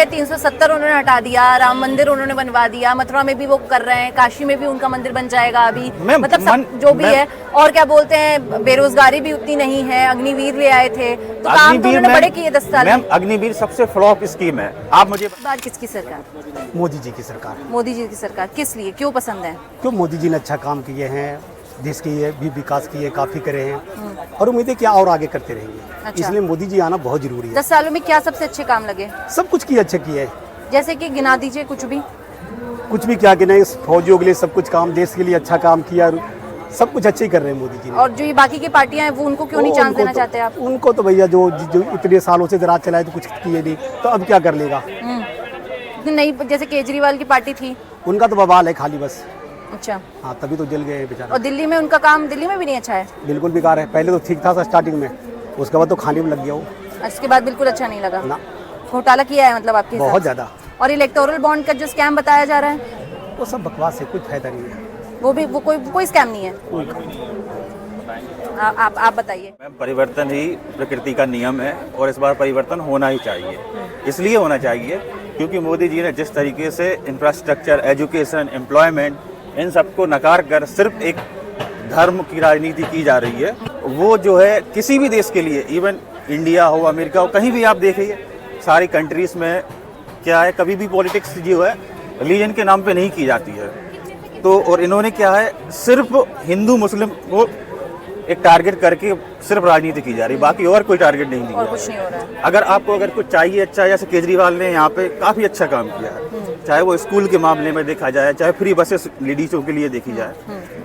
370 उन्होंने हटा दिया, राम मंदिर उन्होंने बनवा दिया, मथुरा में भी वो कर रहे हैं, काशी में भी उनका मंदिर बन जाएगा अभी, मतलब सब जो भी है। और क्या बोलते हैं, बेरोजगारी भी उतनी नहीं है, अग्निवीर ले आए थे, तो काम तो उन्होंने बड़े किए 10 साल में। अग्निवीर सबसे फ्लॉप स्कीम है। आप मुझे बार किसकी सरकार? मोदी जी की सरकार। मोदी जी की सरकार किस लिए, क्यों पसंद है? क्यों मोदी जी ने अच्छा काम किए हैं, देश के लिए भी विकास किए, काफ़ी करे हैं और उम्मीद है क्या और आगे करते रहेंगे। अच्छा। इसलिए मोदी जी आना बहुत जरूरी है। 10 सालों में क्या सबसे अच्छे काम लगे? सब कुछ किए, अच्छे किए हैं। जैसे कि गिना दीजिए कुछ भी। कुछ भी क्या कि नहीं, फौजियों के लिए सब कुछ काम, देश के लिए अच्छा काम किया, सब कुछ अच्छे ही कर रहे हैं मोदी जी ने। और जो ये बाकी की पार्टियां हैं वो उनको क्यों नहीं चांस देना चाहते आप? उनको तो भैया जो इतने सालों से राज चलाए तो कुछ किए नहीं, तो अब क्या कर लेगा। नहीं, जैसे केजरीवाल की पार्टी थी, उनका तो बवाल है खाली बस। अच्छा। हाँ, तभी तो जल गए बेचारे। और दिल्ली में उनका काम, दिल्ली में भी नहीं अच्छा है? बिल्कुल बेकार है। पहले तो ठीक था स्टार्टिंग में, उसके बाद तो खाने में लग गया वो। इसके बाद बिल्कुल अच्छा नहीं लगा ना। घोटाला किया है मतलब आपके बहुत ज़्यादा। और इलेक्टोरल बॉन्ड का जो स्कैम बताया जा रहा है वो सब बकवास है, कुछ फायदा नहीं है। वो कोई स्कैम नहीं है। आप बताइए। परिवर्तन ही प्रकृति का नियम है और इस बार परिवर्तन होना ही चाहिए। इसलिए होना चाहिए क्योंकि मोदी जी ने जिस तरीके से इंफ्रास्ट्रक्चर, एजुकेशन, एम्प्लॉयमेंट, इन सबको नकार कर सिर्फ एक धर्म की राजनीति की जा रही है, वो जो है किसी भी देश के लिए, इवन इंडिया हो, अमेरिका हो, कहीं भी आप देखिए, सारी कंट्रीज में क्या है, कभी भी पॉलिटिक्स जो है रिलीजन के नाम पे नहीं की जाती है। तो और इन्होंने क्या है, सिर्फ हिंदू मुस्लिम को एक टारगेट करके सिर्फ राजनीति की जा रही है, बाकी और कोई टारगेट नहीं दिया। और कुछ नहीं हो रहा है। अगर कुछ चाहिए अच्छा, जैसे केजरीवाल ने यहाँ पे काफी अच्छा काम किया है, चाहे वो स्कूल के मामले में देखा जाए, चाहे फ्री बसेस लेडीजों के लिए देखी जाए,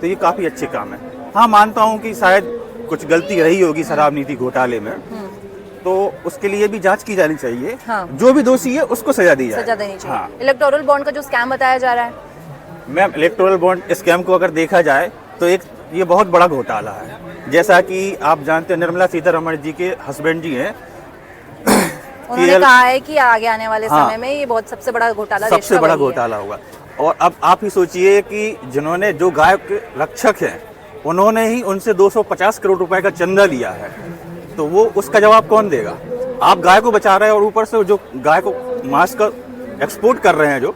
तो ये काफी अच्छे काम है। हाँ, मानता हूँ कि शायद कुछ गलती रही होगी शराब नीति घोटाले में, तो उसके लिए भी जांच की जानी चाहिए। हाँ। जो भी दोषी है उसको सजा दी जाए। सजा देनी चाहिए। हाँ। इलेक्टोरल बॉन्ड का जो स्कैम बताया जा रहा है, मैम, इलेक्टोरल बॉन्ड स्कैम को अगर देखा जाए तो ये बहुत बड़ा घोटाला है। जैसा कि आप जानते हैं, निर्मला सीतारमण जी के हस्बैंड जी हैं, उन्होंने कहा है कि आगे आने वाले हाँ, समय में ये बहुत सबसे बड़ा घोटाला, सबसे बड़ा घोटाला होगा। और अब आप ही सोचिए कि जिन्होंने, जो गाय के रक्षक हैं, उन्होंने ही उनसे 250 करोड़ रुपए का चंदा लिया है, तो वो उसका जवाब कौन देगा? आप गाय को बचा रहे हैं और ऊपर से जो गाय को मांस का एक्सपोर्ट कर रहे हैं, जो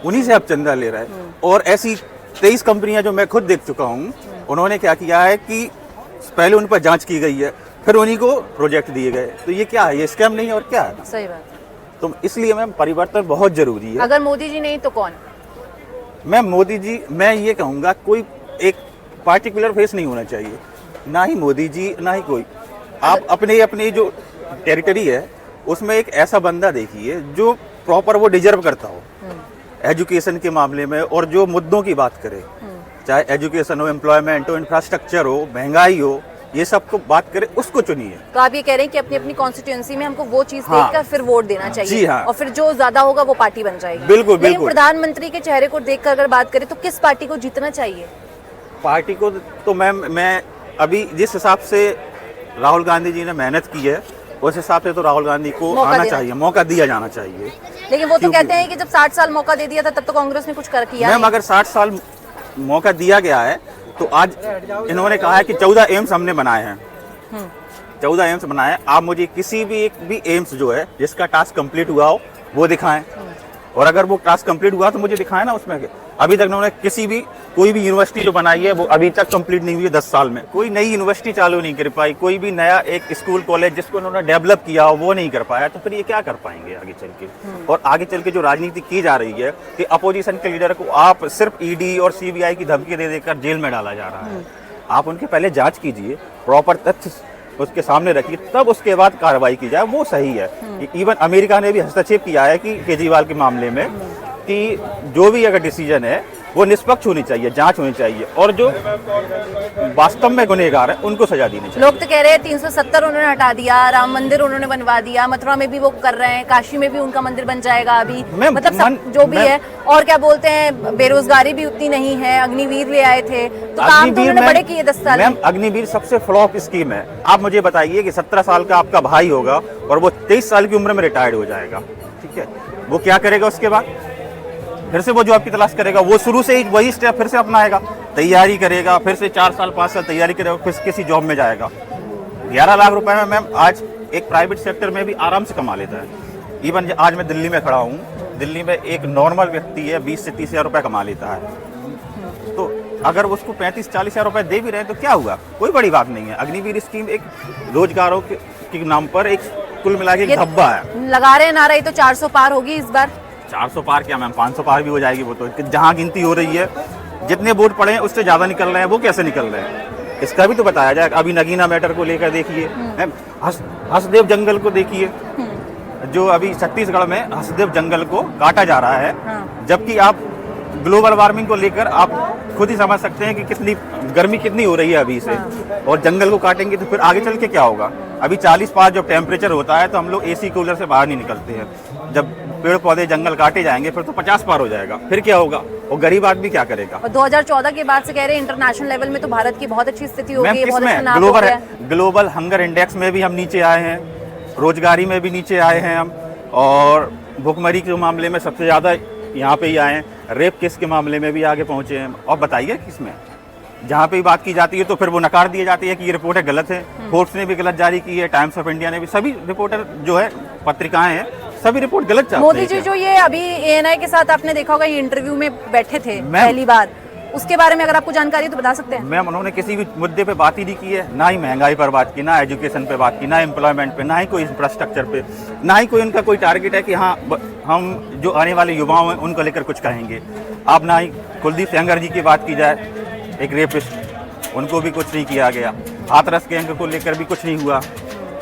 उन्हीं से आप चंदा ले रहे हैं। और ऐसी 23 कंपनियां जो मैं खुद देख चुका हूं, उन्होंने क्या किया है कि पहले उन पर जांच की गई है, फिर उन्हीं को प्रोजेक्ट दिए गए। तो ये क्या है? ये स्कैम नहीं है और क्या है? सही बात। तो इसलिए मैम परिवर्तन बहुत जरूरी है। अगर मोदी जी नहीं तो कौन? मैम, मोदी जी, मैं ये कहूँगा कोई एक पार्टिकुलर फेस नहीं होना चाहिए, ना ही मोदी जी, ना ही कोई। आप अपने जो टेरिटरी है उसमें एक ऐसा बंदा देखिए जो प्रॉपर वो डिजर्व करता हो एजुकेशन के मामले में, और जो मुद्दों की बात करे, चाहे एजुकेशन हो, एम्प्लॉयमेंट हो, इंफ्रास्ट्रक्चर हो, महंगाई हो, ये सब को बात करे, उसको चुनिए। तो आप ये कह रहे हैं कि अपनी अपनी कॉन्स्टिट्यूएंसी में हमको वो चीज हाँ, देखकर फिर वोट देना चाहिए। जी हाँ। और फिर जो ज्यादा होगा वो पार्टी बन जाएगी। बिल्कुल, लेकिन बिल्कुल। प्रधानमंत्री के चेहरे को देखकर अगर बात करें तो किस पार्टी को जीतना चाहिए? पार्टी को तो मैम, मैं अभी जिस हिसाब से राहुल गांधी जी ने मेहनत की है, उस हिसाब से तो राहुल गांधी को आना चाहिए, मौका दिया जाना चाहिए। लेकिन वो तो कहते हैं कि जब 60 साल मौका दे दिया था तब तो कांग्रेस ने कुछ किया मैम, नहीं। अगर 60 साल मौका दिया गया है तो आज इन्होंने कहा है कि 14 एम्स हमने बनाए हैं, 14 एम्स बनाए। आप मुझे किसी भी एक भी एम्स जो है जिसका टास्क कंप्लीट हुआ हो वो दिखाएं, और अगर वो टास्क कंप्लीट हुआ तो मुझे दिखाएं ना उसमें। अभी तक उन्होंने कोई भी यूनिवर्सिटी जो बनाई है वो अभी तक कंप्लीट नहीं हुई है। 10 साल में कोई नई यूनिवर्सिटी चालू नहीं कर पाई, कोई भी नया एक स्कूल कॉलेज जिसको उन्होंने डेवलप किया हो वो नहीं कर पाया, तो फिर ये क्या कर पाएंगे आगे चल के? और आगे चल के जो राजनीति की जा रही है कि अपोजिशन के लीडर को आप सिर्फ ईडी और सीबीआई की धमकी दे देकर जेल में डाला जा रहा है। आप उनके पहले जांच कीजिए, प्रॉपर तथ्य उसके सामने रखिए, तब उसके बाद कार्रवाई की जाए, वो सही है। इवन अमेरिका ने भी हस्तक्षेप किया है कि केजरीवाल के मामले में, कि जो भी अगर डिसीजन है वो निष्पक्ष होनी चाहिए, जांच होनी चाहिए, और जो वास्तव में गुनहगार है उनको सजा देनी चाहिए। लोग तो कह रहे हैं 370 उन्होंने हटा दिया, राम मंदिर उन्होंने बनवा दिया, मथुरा में भी वो कर रहे हैं, काशी में भी उनका मंदिर बन जाएगा अभी, मतलब सब जो भी है। और क्या बोलते हैं, बेरोजगारी भी उतनी नहीं है, अग्निवीर ले आए थे, तो काम तो उन्होंने बड़े किए 10 साल में। अग्निवीर सबसे फ्लॉप स्कीम है। आप मुझे बताइए कि 17 साल का आपका भाई होगा और वो 23 साल की उम्र में रिटायर्ड हो जाएगा, ठीक है, वो क्या करेगा उसके बाद? फिर से वो जॉब की तलाश करेगा, वो शुरू से ही वही स्टेप फिर से अपनाएगा, तैयारी करेगा, फिर से 4 साल 5 साल तैयारी करेगा, फिर किसी जॉब में जाएगा। 11 लाख रुपए में मैम आज एक प्राइवेट सेक्टर में भी आराम से कमा लेता है। इवन आज मैं दिल्ली में खड़ा हूँ, दिल्ली में एक नॉर्मल व्यक्ति है 20 से 30 हज़ार रुपये कमा लेता है, तो अगर उसको 35-40 हज़ार रुपये दे भी रहे हैं तो क्या हुआ, कोई बड़ी बात नहीं है। अग्निवीर स्कीम एक रोजगारों के नाम पर एक कुल मिला के एक धब्बा है। लगा रहे हैं नारा, ये तो 400 पार होगी इस बार। 400 पार क्या मैम, 500 पार भी हो जाएगी वो तो, जहाँ गिनती हो रही है जितने वोट पड़े हैं उससे ज़्यादा निकल रहे हैं, वो कैसे निकल रहे हैं इसका भी तो बताया जाए। अभी नगीना मैटर को लेकर देखिए, हसदेव जंगल को देखिए, जो अभी छत्तीसगढ़ में हसदेव जंगल को काटा जा रहा है, जबकि आप ग्लोबल वार्मिंग को लेकर आप खुद ही समझ सकते हैं कि कितनी गर्मी कितनी हो रही है अभी से, और जंगल को काटेंगे तो फिर आगे चल के क्या होगा। अभी 40 पार जब टेम्परेचर होता है तो हम लोग एसी कूलर से बाहर नहीं निकलते हैं, जब पेड़ पौधे जंगल काटे जाएंगे फिर तो 50 पार हो जाएगा, फिर क्या होगा, और गरीब आदमी क्या करेगा। और 2014 के बाद से कह रहे हैं इंटरनेशनल लेवल में तो भारत की बहुत अच्छी स्थिति हो गई है, बहुत अच्छा नाम हो गया है। ग्लोबल हंगर इंडेक्स में भी हम नीचे आए हैं, रोजगारी में भी नीचे आए हैं हम, और भुखमरी के मामले में सबसे ज़्यादा यहाँ पे ही आए हैं, रेप केस के मामले में भी आगे पहुँचे हैं। और बताइए किसमें, जहाँ पे भी बात की जाती है तो फिर वो नकार दिए जाती है कि ये रिपोर्टें गलत है। फोर्ब्स ने भी गलत जारी की है, टाइम्स ऑफ इंडिया ने भी, सभी रिपोर्टर जो है पत्रिकाएं हैं सभी रिपोर्ट गलत चाहते हैं। मोदी जी जो ये अभी ANI के साथ आपने देखा होगा, ये इंटरव्यू में बैठे थे पहली बार, उसके बारे में अगर आपको जानकारी तो बता सकते हैं। मैम उन्होंने किसी भी मुद्दे पे बात ही नहीं की है, ना ही महंगाई पर बात की, ना एजुकेशन पे बात की, ना एम्प्लॉयमेंट पे, ना ही कोई इंफ्रास्ट्रक्चर पे, ना ही कोई उनका कोई टारगेट है कि हाँ हम जो आने वाले युवाओं हैं उनको लेकर कुछ कहेंगे। आप ना ही कुलदीप सेंगर जी की बात की जाए, एक रेपिस्ट, उनको भी कुछ नहीं किया गया, हाथरस गैंग को लेकर भी कुछ नहीं हुआ,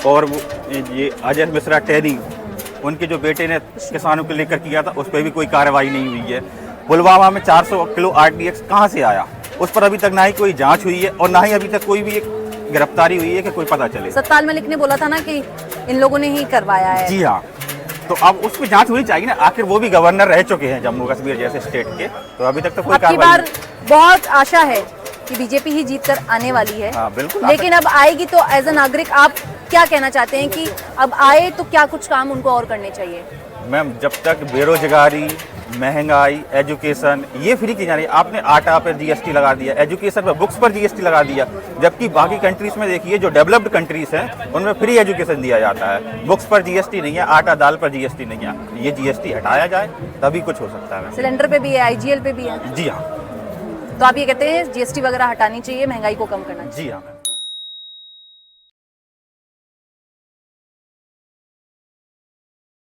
और वो ये अजय मिश्रा टेरी, उनके जो बेटे ने किसानों को लेकर किया था उस पर भी कोई कार्रवाई नहीं हुई है। पुलवामा में 400 किलो RDX कहाँ से आया, उस पर अभी तक ना ही कोई जांच हुई है, और ना ही अभी तक कोई भी एक गिरफ्तारी हुई है कि कोई पता चले। सतपाल मलिक ने बोला था ना कि इन लोगों ने ही करवाया है। जी हाँ, तो अब उस पर जांच होनी चाहिए ना, आखिर वो भी गवर्नर रह चुके हैं जम्मू कश्मीर जैसे स्टेट के, तो अभी तक तो कोई कार्रवाई। बार बहुत आशा है कि बीजेपी ही जीत कर आने वाली है। हाँ, बिल्कुल। लेकिन अब आएगी तो एज ए नागरिक आप क्या कहना चाहते हैं कि अब आए तो क्या कुछ काम उनको और करने चाहिए? मैम जब तक बेरोजगारी, महंगाई, एजुकेशन ये फ्री की जा रही है, आपने आटा पर GST लगा दिया, एजुकेशन पर, बुक्स पर GST लगा दिया, जबकि बाकी कंट्रीज में देखिए जो डेवलप्ड कंट्रीज हैं उनमें फ्री एजुकेशन दिया जाता है, बुक्स पर GST नहीं है, आटा दाल पर GST नहीं है। ये GST हटाया जाए तभी कुछ हो सकता है। सिलेंडर पे भी है, IGL पे भी है। जी हाँ। तो आप ये कहते हैं GST वगैरह हटानी चाहिए, महंगाई को कम करना चाहिए। जी हाँ।